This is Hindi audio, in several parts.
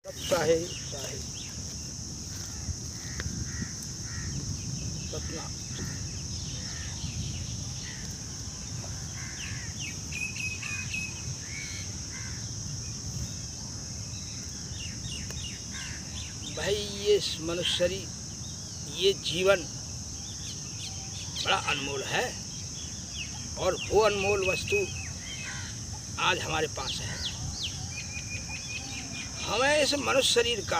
साहे साहे सपना भाई ये मनुष्य शरीर, ये जीवन बड़ा अनमोल है और वो अनमोल वस्तु आज हमारे पास है। हमें इस मनुष्य शरीर का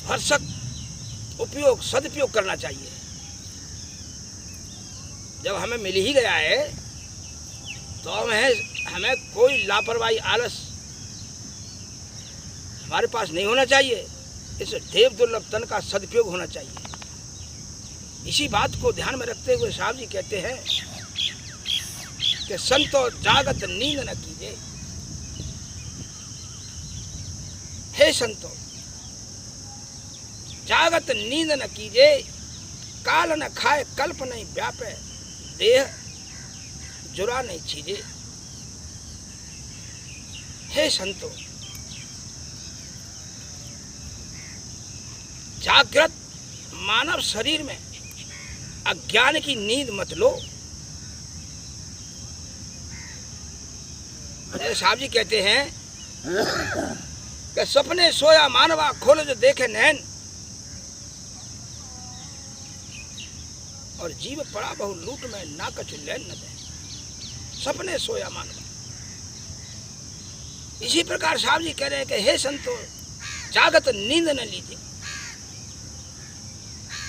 भरसक उपयोग सदुपयोग करना चाहिए। जब हमें मिल ही गया है तो हमें कोई लापरवाही आलस हमारे पास नहीं होना चाहिए। इस देव दुर्लभ तन का सदुपयोग होना चाहिए। इसी बात को ध्यान में रखते हुए साहब जी कहते हैं कि संतो जागत नींद न कीजिए। हे संतो, जागत नींद न कीजिए, काल न खाए कल्प नहीं व्यापे, देह जुरा नहीं छीजे। हे संतो, जागृत मानव शरीर में अज्ञान की नींद मत लो। साहब जी कहते हैं कि सपने सोया मानवा, खोलो जो देखे नैन, और जीव पड़ा बहु लूट में, ना कछु लैन न दे। सपने सोया मानवा। इसी प्रकार साहब जी कह रहे हैं कि हे संतो, जागत नींद न लीजिए,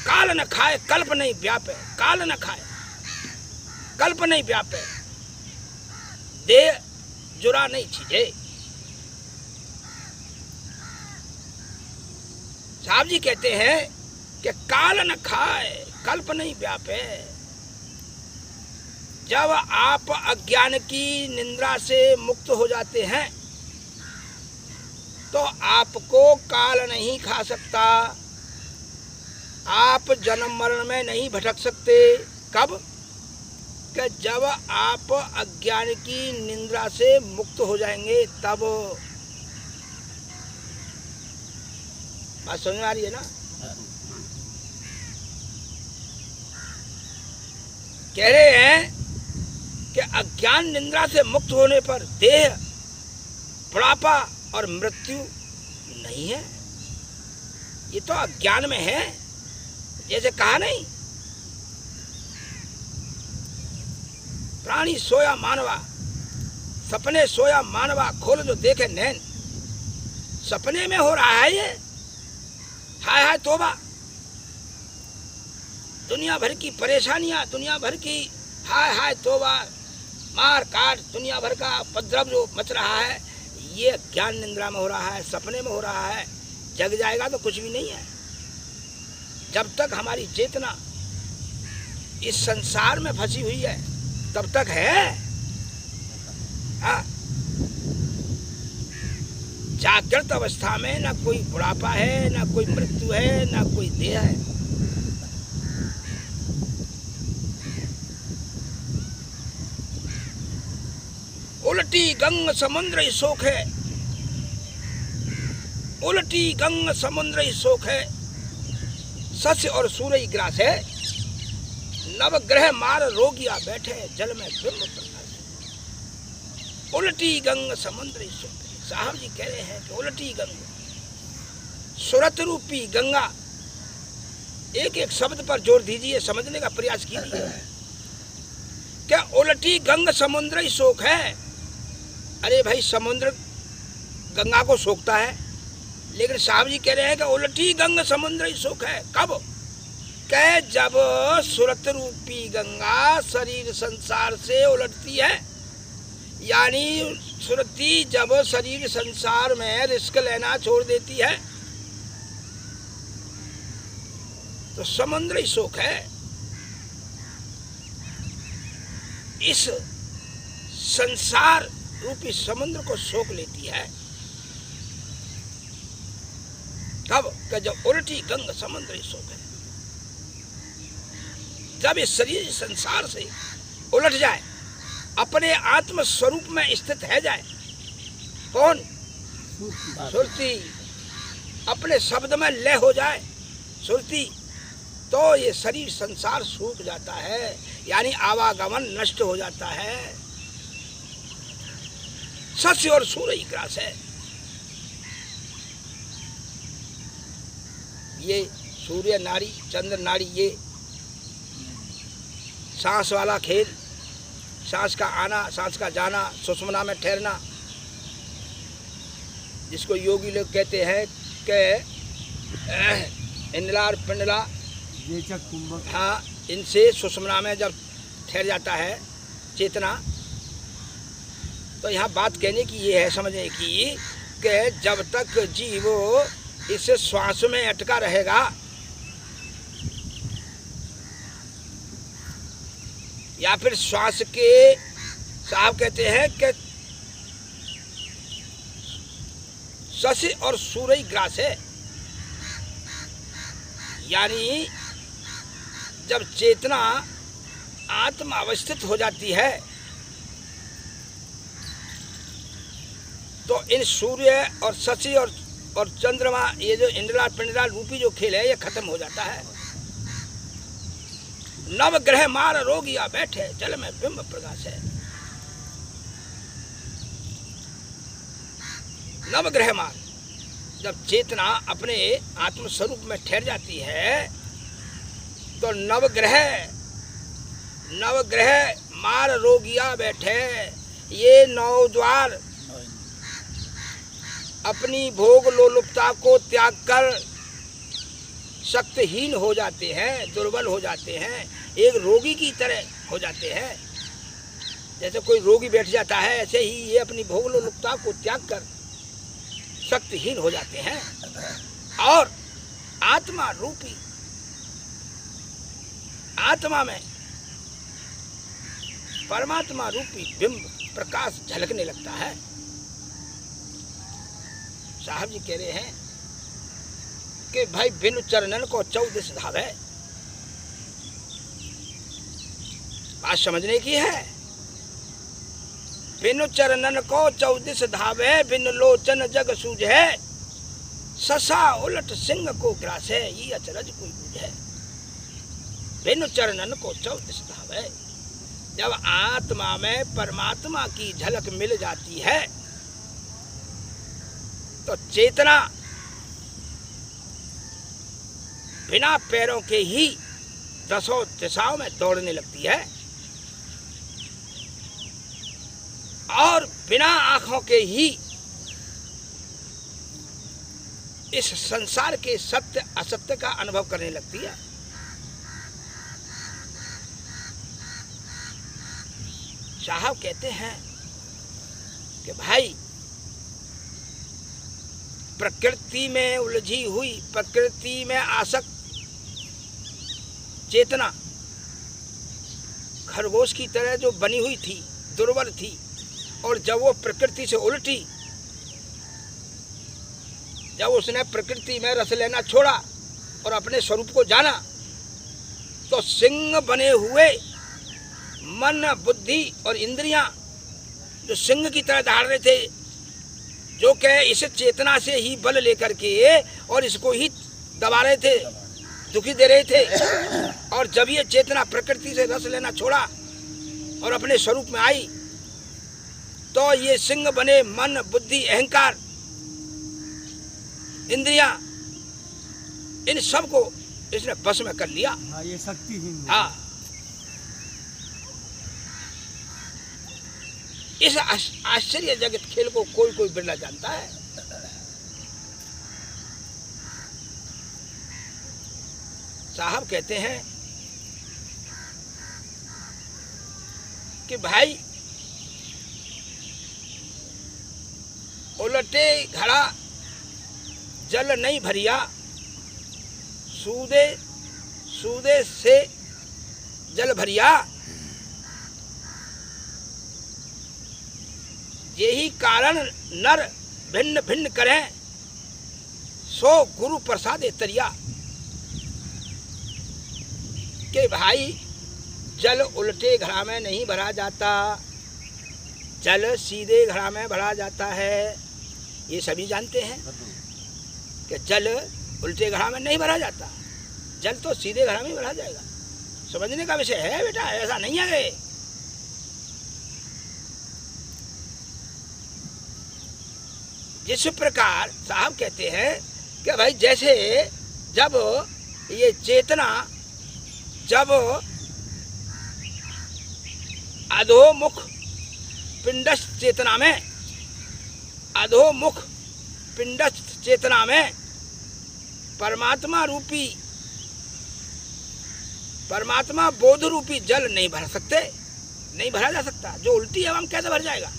काल न खाए कल्प नहीं व्यापे। काल न खाए कल्प नहीं व्यापे, देह जुरा नहीं छीजे। साहब जी कहते हैं कि काल न खाए कल्प नहीं व्यापे। जब आप अज्ञान की निंद्रा से मुक्त हो जाते हैं तो आपको काल नहीं खा सकता। आप जन्म मरण में नहीं भटक सकते। कब? कि जब आप अज्ञान की निंद्रा से मुक्त हो जाएंगे तब। बात समझ में आ रही है ना? कह रहे हैं कि अज्ञान निंद्रा से मुक्त होने पर देह, बुढ़ापा और मृत्यु नहीं है। ये तो अज्ञान में है। जैसे कहा नहीं, प्राणी सोया मानवा, सपने सोया मानवा, खोलो जो देखे नैन। सपने में हो रहा है ये। हाय हाय तोबा, दुनिया भर की परेशानियां, दुनिया भर की हाय हाय तोबा, मार काट, दुनिया भर का उपद्रव जो मच रहा है, ये ज्ञान निंद्रा में हो रहा है, सपने में हो रहा है। जग जाएगा तो कुछ भी नहीं है। जब तक हमारी चेतना इस संसार में फंसी हुई है तब तक है। जागृत अवस्था में ना कोई बुढ़ापा है, ना कोई मृत्यु है, ना कोई देह है। उल्टी गंग समुद्र ही शोक है, उल्टी गंग समुद्र ही शोक है, सस्य और सूर्य ग्रास है, नवग्रह मार रोगिया बैठे, जल में बिंब प्रकाश। उल्टी गंग समुद्र ही शोक है। साहब जी कह रहे हैं कि उल्टी गंग, सुरत रूपी गंगा, एक एक शब्द पर जोर दीजिए, समझने का प्रयास कीजिए। क्या उल्टी गंग समुद्र ही शोक है? अरे भाई, समुद्र गंगा को सोखता है, लेकिन साहब जी कह रहे हैं कि उल्टी गंग समुद्र ही शोक है। कब? कह जब सुरत रूपी गंगा शरीर संसार से उलटती है, यानी सुरती जब शरीर संसार में रिस्क लेना छोड़ देती है तो समुद्र ही शोक है। इस संसार रूपी समुद्र को सोख लेती है। कब? कि जब उल्टी गंग समुद्र ही शोक है। जब इस शरीर संसार से उलट जाए अपने आत्म स्वरूप में स्थित है जाए। कौन? सुरती। अपने शब्द में लय हो जाए सुरती, तो ये शरीर संसार सूख जाता है, यानी आवागमन नष्ट हो जाता है। सस्य और सूर्य ग्रास है। ये सूर्य नाड़ी चंद्र नाड़ी, ये सांस वाला खेल, सांस का आना सांस का जाना, सुषुम्ना में ठहरना, जिसको योगी लोग कहते हैं कि इंद्रार पिंडला, हाँ, इनसे सुषुम्ना में जब ठहर जाता है चेतना, तो यहाँ बात कहने की ये है, समझने की, कि जब तक जीव इस श्वास में अटका रहेगा, या फिर श्वास के, साहब कहते हैं कि शशि और सूर्य ग्रास है, यानी जब चेतना आत्म अवस्थित हो जाती है तो इन सूर्य और शशि और चंद्रमा, ये जो इंद्रलाल पिंडलाल रूपी जो खेल है, ये खत्म हो जाता है। नव ग्रह मार रोगिया बैठे, जल में बिंब प्रकाश है। नव ग्रह मार, जब चेतना अपने आत्म स्वरूप में ठहर जाती है तो नवग्रह मार रोगिया बैठे, ये नौ द्वार अपनी भोग लोलुपता को त्याग कर शक्तिहीन हो जाते हैं, दुर्बल हो जाते हैं, एक रोगी की तरह हो जाते हैं। जैसे कोई रोगी बैठ जाता है, ऐसे ही ये अपनी भोग लोलुपता को त्याग कर शक्तिहीन हो जाते हैं और आत्मा रूपी, आत्मा में परमात्मा रूपी बिंब प्रकाश झलकने लगता है। साहब जी कह रहे हैं कि भाई बिनु चरणन को 14 धावे, बात समझने की है। बिनु चरणन को 14 धावे, बिनु लोचन जग सूझे, ससा उलट सिंह को ग्रासे, ये अचरज कोई बुझे। बिनु चरणन को 14 धावे, जब आत्मा में परमात्मा की झलक मिल जाती है तो चेतना बिना पैरों के ही दसों दिशाओं में दौड़ने लगती है और बिना आंखों के ही इस संसार के सत्य असत्य का अनुभव करने लगती है। साहब कहते हैं कि भाई प्रकृति में उलझी हुई, प्रकृति में आसक्त चेतना खरगोश की तरह जो बनी हुई थी, दुर्बल थी, और जब वो प्रकृति से उल्टी, जब उसने प्रकृति में रस लेना छोड़ा और अपने स्वरूप को जाना, तो सिंह बने हुए मन, बुद्धि और इंद्रियां जो सिंह की तरह दहाड़ रहे थे, जो कहे इस चेतना से ही बल लेकर के और इसको ही दबा रहे थे, दुखी दे रहे थे, और जब ये चेतना प्रकृति से रस लेना छोड़ा और अपने स्वरूप में आई तो ये सिंह बने मन, बुद्धि, अहंकार, इंद्रियां, इन सब को इसने बस में कर लिया। हाँ, ये शक्तिहीन। हाँ, इस आश्चर्य जगत खेल को कोई कोई बिरला जानता है। साहब कहते हैं कि भाई उलटे घड़ा जल नहीं भरिया, सूदे सूदे से जल भरिया, यही कारण नर भिन्न भिन्न करें, सो गुरु प्रसादे तरिया। कि भाई जल उल्टे घड़ा में नहीं भरा जाता, जल सीधे घड़ा में भरा जाता है, ये सभी जानते हैं कि जल उल्टे घड़ा में नहीं भरा जाता, जल तो सीधे घड़ा में भरा जाएगा। समझने का विषय है बेटा, ऐसा नहीं है। जिस प्रकार साहब कहते हैं कि भाई जैसे जब ये चेतना जब अधोमुख पिंडस्थ चेतना में, अधोमुख पिंडस्थ चेतना में परमात्मा रूपी, परमात्मा बोध रूपी जल नहीं भर सकते, नहीं भरा जा सकता। जो उल्टी हवा में कैसे भर जाएगा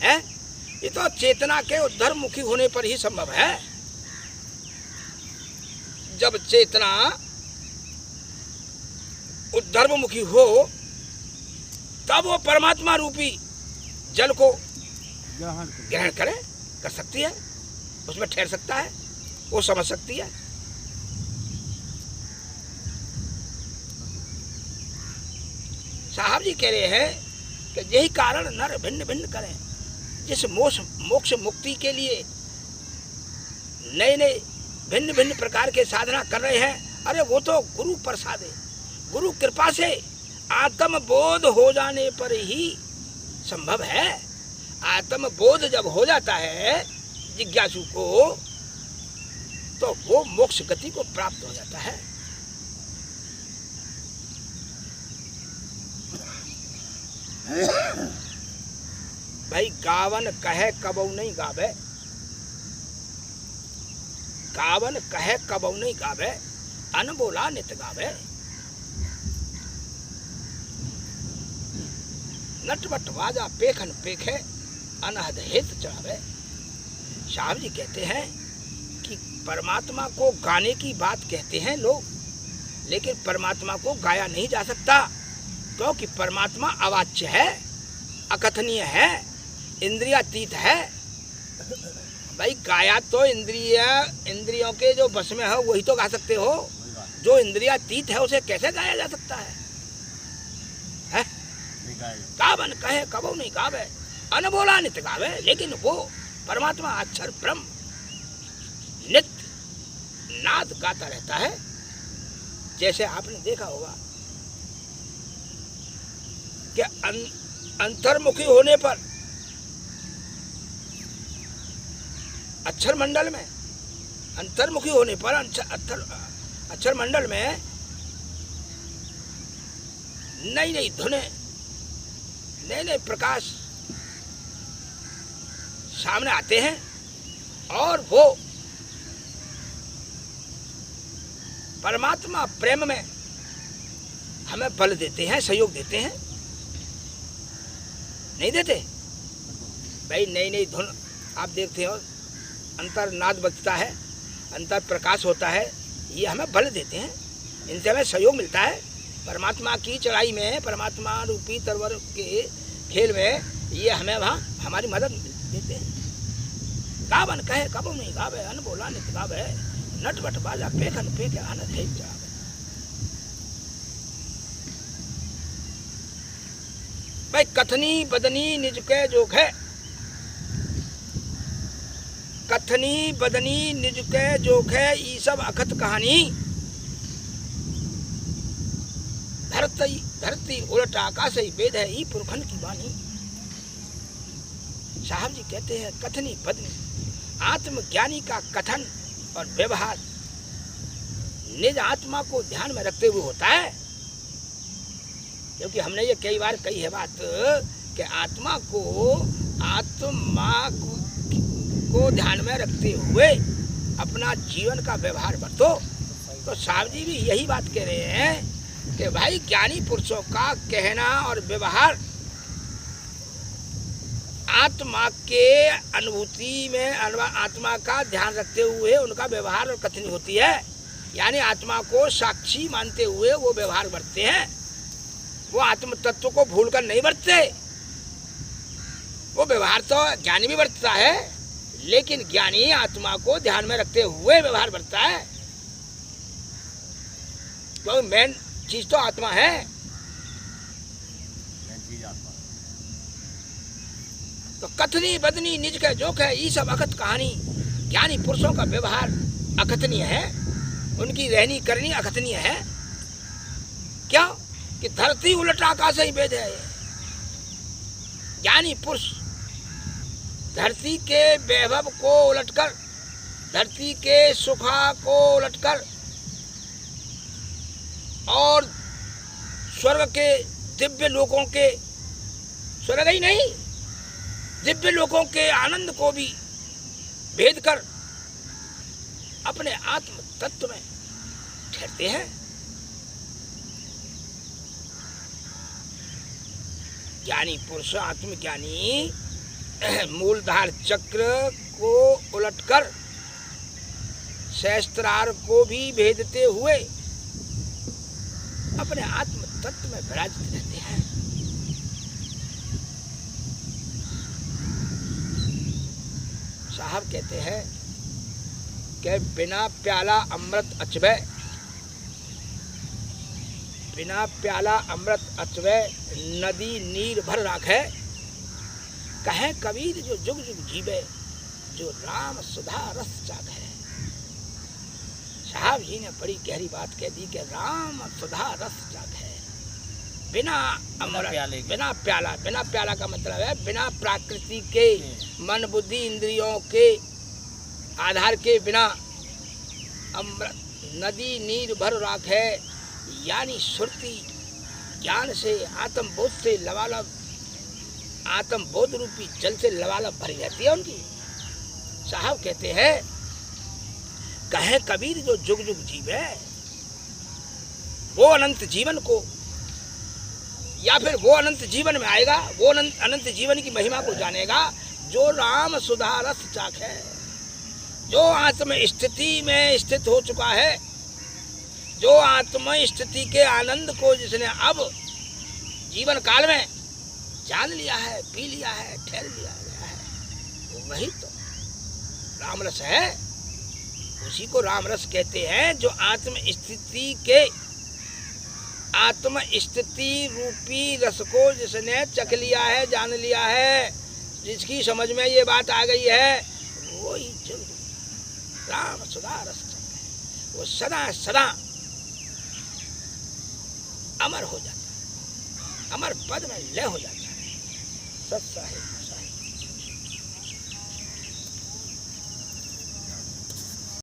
है? ये तो चेतना के उद्धरमुखी होने पर ही संभव है। जब चेतना उद्धर्वमुखी हो तब वो परमात्मा रूपी जल को ग्रहण करे, कर सकती है, उसमें ठहर सकता है, वो समझ सकती है। साहब जी कह रहे हैं कि यही कारण नर भिन्न भिन्न करें। जिस मोक्ष मुक्ति के लिए नए नए भिन्न भिन्न प्रकार के साधना कर रहे हैं, अरे वो तो गुरु प्रसाद है, गुरु कृपा से आत्म बोध हो जाने पर ही संभव है। आत्म बोध जब हो जाता है जिज्ञासु को, तो वो मोक्ष गति को प्राप्त हो जाता है। भाई गावन कहे कबऊ नहीं गावे, गावन कहे कबऊ नहीं गावे, अनबोला नित गावे। नटवट वाजा पेखन पेखे, अनहद हित चढ़ावे। साहब जी कहते हैं कि परमात्मा को गाने की बात कहते हैं लोग, लेकिन परमात्मा को गाया नहीं जा सकता, क्योंकि परमात्मा अवाच्य है, अकथनीय है, इंद्रियातीत है। भाई गाया तो इंद्रियों के जो बस में हो वही तो गा सकते हो, जो इंद्रियातीत है उसे कैसे गाया जा सकता है? गावन कहे कबो नहीं गावे, अनबोला नित गावे। लेकिन वो परमात्मा अक्षर ब्रह्म नित्य नाद गाता रहता है। जैसे आपने देखा होगा कि अंतर्मुखी होने पर अक्षर मंडल में, अंतर्मुखी होने पर अक्षर मंडल में नई नई धुनें, नए नए प्रकाश सामने आते हैं और वो परमात्मा प्रेम में हमें बल देते हैं, सहयोग देते हैं। नहीं देते भाई? नई नई धुन आप देखते हो, अंतर नाद बजता है, अंतर प्रकाश होता है, ये हमें बल देते हैं, इनसे हमें सहयोग मिलता है। परमात्मा की चढ़ाई में, परमात्मा रूपी तरवर के खेल में ये हमें वहाँ हमारी मदद देते हैं। गावन कहे कबो नहीं गावे, अनबोला नित गावे, नटवट बाजा पेखन पेखे, आनंद है जावे। भाई कथनी बदनी निज के जोग है, कथनी बदनी निज के जोग है, ये सब अखत कहानी। धरती उलट आकाश ही वेद है, ई पुरखन की वाणी। साहब जी कहते हैं कथनी बदनी, आत्मज्ञानी का कथन और व्यवहार निज आत्मा को ध्यान में रखते हुए होता है। क्योंकि हमने ये कई बार कही है बात कि आत्मा को ध्यान में रखते हुए अपना जीवन का व्यवहार बरतो। तो साहब जी भी यही बात कह रहे हैं कि भाई ज्ञानी पुरुषों का कहना और व्यवहार आत्मा के अनुभूति में, आत्मा का ध्यान रखते हुए उनका व्यवहार और कथनी होती है। यानी आत्मा को साक्षी मानते हुए वो व्यवहार बरतते हैं। वो आत्म तत्व को भूलकर नहीं बरतते। वो व्यवहार तो ज्ञानी भी बरतता है, लेकिन ज्ञानी आत्मा को ध्यान में रखते हुए व्यवहार बरतता है, क्योंकि मेन चीज तो आत्मा है। तो कथनी बदनी निज के जोक है, ये सब अकथ कहानी। ज्ञानी पुरुषों का व्यवहार अकथनीय है, उनकी रहनी करनी अकथनीय है। क्या कि धरती उलट आकाश ही भेद है। ज्ञानी पुरुष धरती के वैभव को उलटकर, धरती के सुखा को उलटकर और स्वर्ग के दिव्य लोकों के, स्वर्ग ही नहीं दिव्य लोकों के आनंद को भी भेद कर अपने आत्म तत्व में ठहरते हैं। ज्ञानी पुरुष आत्मज्ञानी मूलधार चक्र को उलटकर सहस्त्रार को भी भेदते हुए अपने आत्म तत्व में विराजित रहते हैं। साहब कहते हैं कि बिना प्याला अमृत अचबे, बिना प्याला अमृत अचबे नदी नीर भर राखे। कहे कबीर जो जुग जुग जीवे, जो राम सुधा रस चाखे। साहब जी ने बड़ी गहरी बात कह दी कि राम सुधा रस चाखे। बिना अमृत, बिना प्याला, बिना प्याला का मतलब है बिना प्रकृति के मन बुद्धि इंद्रियों के आधार के बिना अमृत नदी नीर भर राखे, यानी सुरती ज्ञान से आत्म बोध से लबालब, आत्म बोध रूपी जल से लबालब भरी रहती है उनकी। साहब कहते हैं कहे कबीर जो जुग जुग जीवे, वो अनंत जीवन को, या फिर वो अनंत जीवन में आएगा, वो अनंत जीवन की महिमा को जानेगा जो राम सुधा रस चाखे। जो आत्म स्थिति में स्थित हो चुका है, जो आत्म स्थिति के आनंद को जिसने अब जीवन काल में जान लिया है, पी लिया है, ठहर लिया है, वो वही तो रामरस है। उसी को रामरस कहते हैं जो आत्म स्थिति के, आत्म स्थिति रूपी रस को जिसने चख लिया है, जान लिया है, जिसकी समझ में ये बात आ गई है, वो ही जो राम सुधा रस चख, वो सदा सदा अमर हो जाता है, अमर पद में लय हो जाता है। सत्य है।